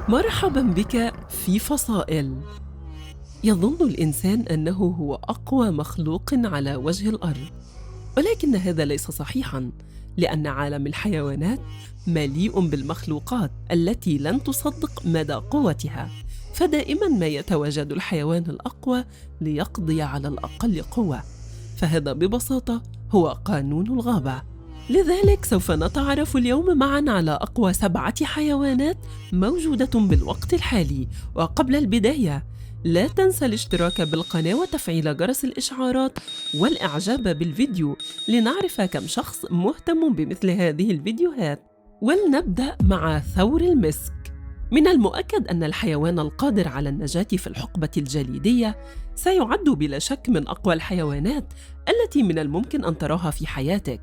مرحبا بك في فصائل. يظن الإنسان أنه هو أقوى مخلوق على وجه الأرض، ولكن هذا ليس صحيحاً، لأن عالم الحيوانات مليء بالمخلوقات التي لن تصدق مدى قوتها، فدائماً ما يتواجد الحيوان الأقوى ليقضي على الأقل قوة، فهذا ببساطة هو قانون الغابة. لذلك سوف نتعرف اليوم معاً على أقوى 7 حيوانات موجودة بالوقت الحالي. وقبل البداية، لا تنسى الاشتراك بالقناة وتفعيل جرس الإشعارات والإعجاب بالفيديو لنعرف كم شخص مهتم بمثل هذه الفيديوهات. ولنبدأ مع ثور المسك. من المؤكد أن الحيوان القادر على النجاة في الحقبة الجليدية سيعد بلا شك من أقوى الحيوانات التي من الممكن أن تراها في حياتك.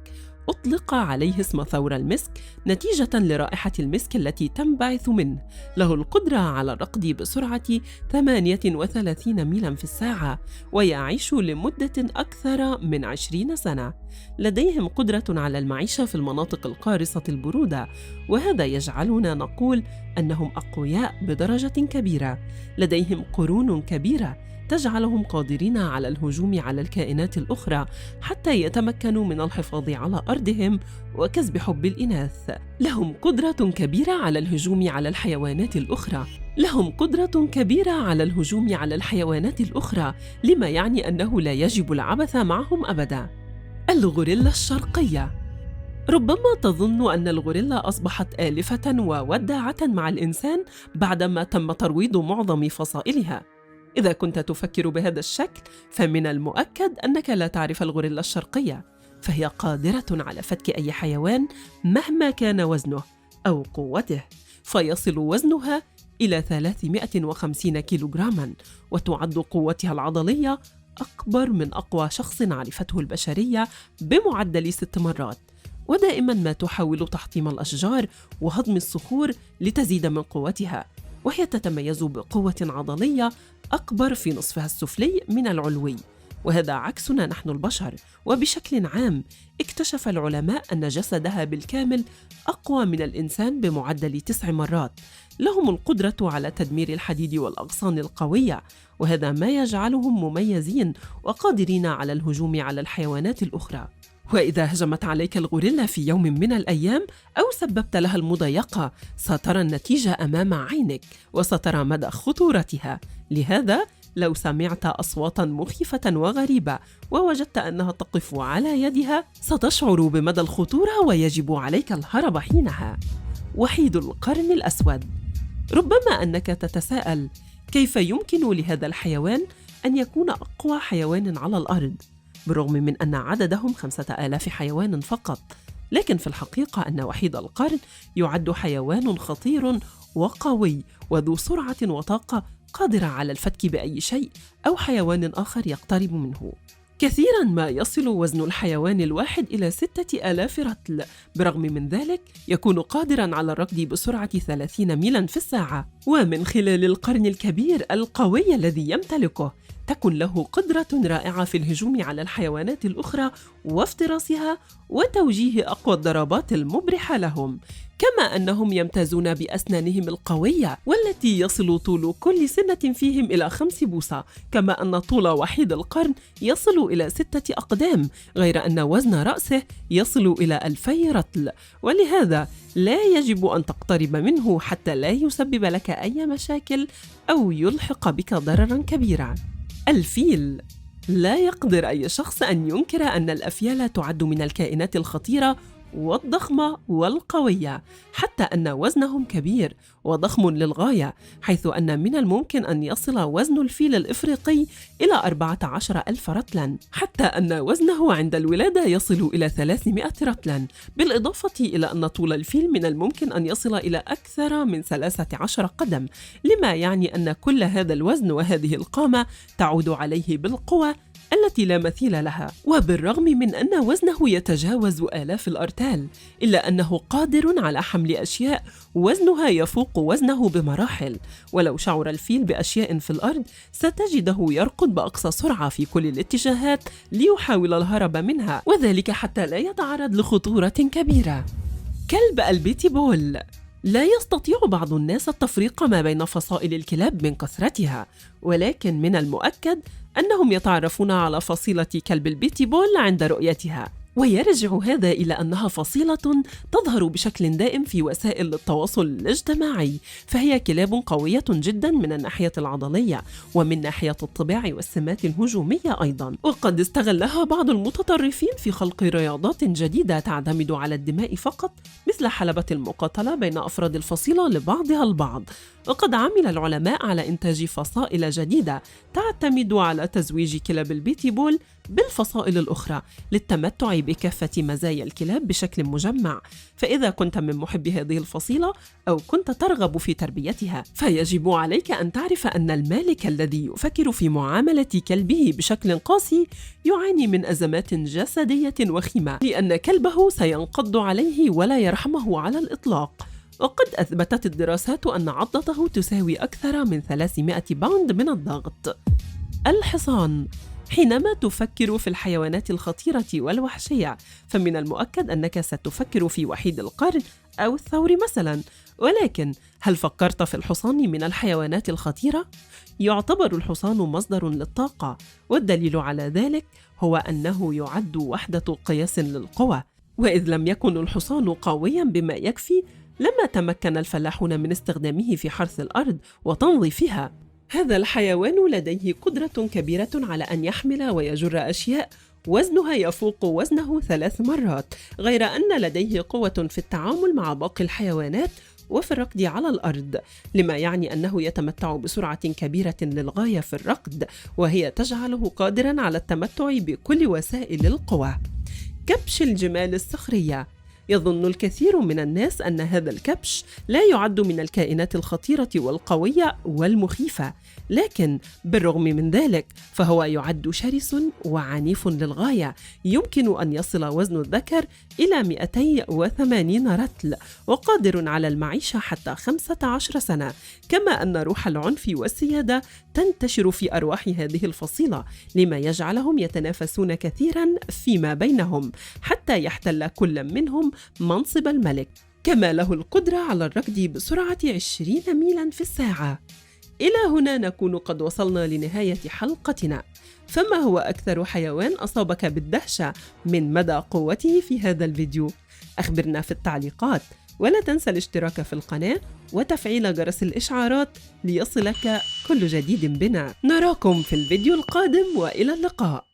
أطلق عليه اسم ثور المسك نتيجة لرائحة المسك التي تنبعث منه. له القدرة على الركض بسرعة 38 ميلاً في الساعة، ويعيش لمدة أكثر من 20 سنة. لديهم قدرة على المعيشة في المناطق القارصة البرودة، وهذا يجعلنا نقول أنهم أقوياء بدرجة كبيرة. لديهم قرون كبيرة تجعلهم قادرين على الهجوم على الكائنات الأخرى حتى يتمكنوا من الحفاظ على أرضهم وكسب حب الإناث. لهم قدرة كبيرة على الهجوم على الحيوانات الأخرى. لما يعني أنه لا يجب العبث معهم أبداً. الغوريلا الشرقية. ربما تظن أن الغوريلا أصبحت آلفة ووداعة مع الإنسان بعدما تم ترويض معظم فصائلها. إذا كنت تفكر بهذا الشكل، فمن المؤكد أنك لا تعرف الغوريلا الشرقية، فهي قادرة على فتك أي حيوان مهما كان وزنه أو قوته، فيصل وزنها إلى 350 كيلوغراما، وتعد قوتها العضلية أكبر من أقوى شخص عرفته البشرية بمعدل 6 مرات. ودائما ما تحاول تحطيم الأشجار وهضم الصخور لتزيد من قوتها، وهي تتميز بقوة عضلية أكبر في نصفها السفلي من العلوي، وهذا عكسنا نحن البشر. وبشكل عام اكتشف العلماء أن جسدها بالكامل أقوى من الإنسان بمعدل 9 مرات. لهم القدرة على تدمير الحديد والأغصان القوية، وهذا ما يجعلهم مميزين وقادرين على الهجوم على الحيوانات الأخرى. وإذا هجمت عليك الغوريلا في يوم من الأيام أو سببت لها المضايقة، سترى النتيجة أمام عينك وسترى مدى خطورتها. لهذا لو سمعت أصواتاً مخيفة وغريبة ووجدت أنها تقف على يدها، ستشعر بمدى الخطورة ويجب عليك الهرب حينها. وحيد القرن الأسود. ربما أنك تتساءل كيف يمكن لهذا الحيوان أن يكون أقوى حيوان على الأرض بالرغم من أن عددهم 5000 حيوان فقط. لكن في الحقيقة أن وحيد القرن يعد حيوان خطير وقوي وذو سرعة وطاقة قادرة على الفتك بأي شيء أو حيوان آخر يقترب منه. كثيراً ما يصل وزن الحيوان الواحد إلى 6000 رطل. برغم من ذلك يكون قادراً على الركض بسرعة 30 ميلاً في الساعة. ومن خلال القرن الكبير القوي الذي يمتلكه، تكن له قدرة رائعة في الهجوم على الحيوانات الأخرى وافتراسها وتوجيه أقوى الضربات المبرحة لهم، كما أنهم يمتازون بأسنانهم القوية والتي يصل طول كل سنة فيهم إلى 5 بوصة، كما أن طول وحيد القرن يصل إلى 6 أقدام، غير أن وزن رأسه يصل إلى 2000 رطل، ولهذا لا يجب أن تقترب منه حتى لا يسبب لك أي مشاكل أو يلحق بك ضرراً كبيراً. الفيل. لا يقدر أي شخص أن ينكر أن الأفيال تعد من الكائنات الخطيرة والضخمة والقوية، حتى أن وزنهم كبير وضخم للغاية، حيث أن من الممكن أن يصل وزن الفيل الإفريقي إلى 14,000 رطلاً، حتى أن وزنه عند الولادة يصل إلى 300 رطلاً، بالإضافة إلى أن طول الفيل من الممكن أن يصل إلى أكثر من 13 قدم، لما يعني أن كل هذا الوزن وهذه القامة تعود عليه بالقوة التي لا مثيل لها. وبالرغم من أن وزنه يتجاوز آلاف الأرطال، إلا أنه قادر على حمل أشياء وزنها يفوق وزنه بمراحل. ولو شعر الفيل بأشياء في الأرض، ستجده يركض بأقصى سرعة في كل الاتجاهات ليحاول الهرب منها، وذلك حتى لا يتعرض لخطورة كبيرة. كلب البيتي بول. لا يستطيع بعض الناس التفريق ما بين فصائل الكلاب من كثرتها، ولكن من المؤكد أنهم يتعرفون على فصيلة كلب البيتي بول عند رؤيتها، ويرجع هذا إلى أنها فصيلة تظهر بشكل دائم في وسائل التواصل الاجتماعي، فهي كلاب قوية جدا من الناحية العضلية ومن ناحية الطباع والسمات الهجومية أيضا، وقد استغلها بعض المتطرفين في خلق رياضات جديدة تعتمد على الدماء فقط، مثل حلبة المقاتلة بين أفراد الفصيلة لبعضها البعض. وقد عمل العلماء على إنتاج فصائل جديدة تعتمد على تزويج كلاب البيتي بول بالفصائل الأخرى للتمتع بكافة مزايا الكلاب بشكل مجمع. فإذا كنت من محبي هذه الفصيلة أو كنت ترغب في تربيتها، فيجب عليك أن تعرف أن المالك الذي يفكر في معاملة كلبه بشكل قاسي يعاني من أزمات جسدية وخيمة، لأن كلبه سينقض عليه ولا يرحمه على الإطلاق. وقد أثبتت الدراسات أن عضته تساوي أكثر من 300 باوند من الضغط. الحصان. حينما تفكر في الحيوانات الخطيرة والوحشية، فمن المؤكد أنك ستفكر في وحيد القرن أو الثور مثلاً، ولكن هل فكرت في الحصان من الحيوانات الخطيرة؟ يعتبر الحصان مصدر للطاقة، والدليل على ذلك هو أنه يعد وحدة قياس للقوى، وإذ لم يكن الحصان قوياً بما يكفي لما تمكن الفلاحون من استخدامه في حرث الأرض وتنظيفها. هذا الحيوان لديه قدرة كبيرة على أن يحمل ويجر أشياء وزنها يفوق وزنه 3 مرات، غير أن لديه قوة في التعامل مع باقي الحيوانات وفي الركض على الأرض، لما يعني أنه يتمتع بسرعة كبيرة للغاية في الركض، وهي تجعله قادراً على التمتع بكل وسائل القوى. كبش الجمال الصخرية. يظن الكثير من الناس أن هذا الكبش لا يعد من الكائنات الخطيرة والقوية والمخيفة، لكن بالرغم من ذلك فهو يعد شرس وعنيف للغاية، يمكن أن يصل وزن الذكر إلى 280 رطل، وقادر على المعيشة حتى 15 سنة، كما أن روح العنف والسيادة تنتشر في أرواح هذه الفصيلة، لما يجعلهم يتنافسون كثيرا فيما بينهم حتى يحتل كل منهم منصب الملك، كما له القدرة على الركض بسرعة 20 ميلا في الساعة. إلى هنا نكون قد وصلنا لنهاية حلقتنا. فما هو أكثر حيوان أصابك بالدهشة من مدى قوته في هذا الفيديو؟ أخبرنا في التعليقات، ولا تنسى الاشتراك في القناة وتفعيل جرس الإشعارات ليصلك كل جديد بنا. نراكم في الفيديو القادم، وإلى اللقاء.